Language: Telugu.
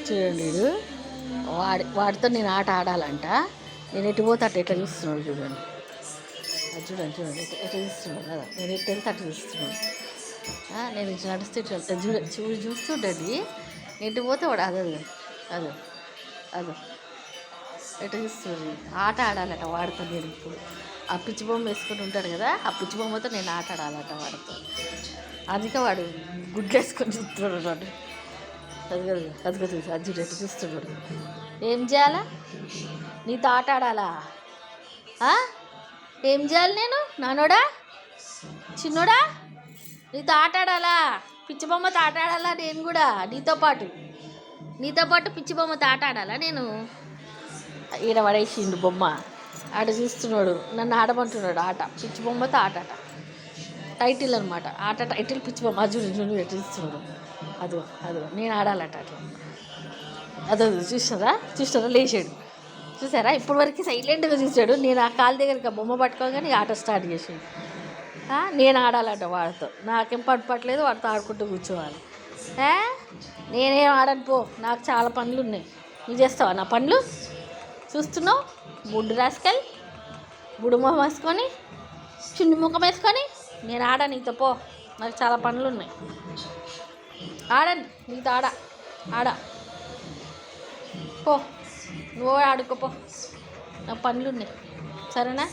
చూడండి వీడు వాడితో నేను ఆట ఆడాలంట. నేను ఎటు పోతే అట్లా ఎట్లా చూస్తున్నాడు చూడండి. అది చూడండి చూడండి ఎట్లా చూస్తున్నాడు కదా. నేను ఎటు వెళ్తే అట్లా చూస్తున్నాడు. నేను ఇట్లా నడిస్తే చూస్తుండండి. ఎటు పోతే వాడు అదో అదో అదో ఎట్లా చూస్తుంది. ఆట ఆడాలట వాడితో నేను ఇప్పుడు. ఆ పిచ్చి బొమ్మ వేసుకొని ఉంటాడు కదా, ఆ పిచ్చి బొమ్మతో నేను ఆట ఆడాలట వాడితో. అందుకే వాడు గుడ్లు వేసుకొని చూస్తున్నాడు వాడు. అది చూసి అది చూడు ఎట్లా చూస్తున్నాడు. ఏం చేయాలా? నీతో ఆట ఆడాలా? ఏం చేయాలి నేను? నానోడా చిన్నోడా నీతో ఆట ఆడాలా? పిచ్చి బొమ్మతో ఆట ఆడాలా నేను కూడా నీతో పాటు పిచ్చి బొమ్మతో ఆట ఆడాలా నేను? ఈడ పడేసిండు బొమ్మ. ఆట చూస్తున్నాడు, నన్ను ఆడమంటున్నాడు ఆట. పిచ్చి బొమ్మతో ఆట టైటిల్ అనమాట. ఆట టైటిల్ పిచ్చి బొమ్మ. అది చూడు ఎట్లా చూస్తున్నాడు. అదో నేను ఆడాలట అట్లా. అదో చూసారా లేచాడు. చూసారా ఇప్పటి వరకు సైలెంట్గా చూసాడు. నేను ఆ కాలు దగ్గరికి ఆ బొమ్మ పట్టుకోగానే ఆట స్టార్ట్ చేసాడు. నేను ఆడాలట వాడితో. నాకేం పట్టలేదు, వాడితో ఆడుకుంటూ కూర్చోవాలి. నేనేం ఆడను పో, నాకు చాలా పనులు ఉన్నాయి. నువ్వు చేస్తావా నా పనులు? చూస్తున్నావు బుడ్డు రాసుకెళ్ళి బుడు మొహం వేసుకొని చున్ని ముఖం వేసుకొని. నేను ఆడా నీతో పో, నాకు చాలా పనులు ఉన్నాయి. ఆడండి నీతో ఆడ పో, నువ్వు ఆడుకోపో, నాకు పనులు ఉన్నాయి. సరేనా?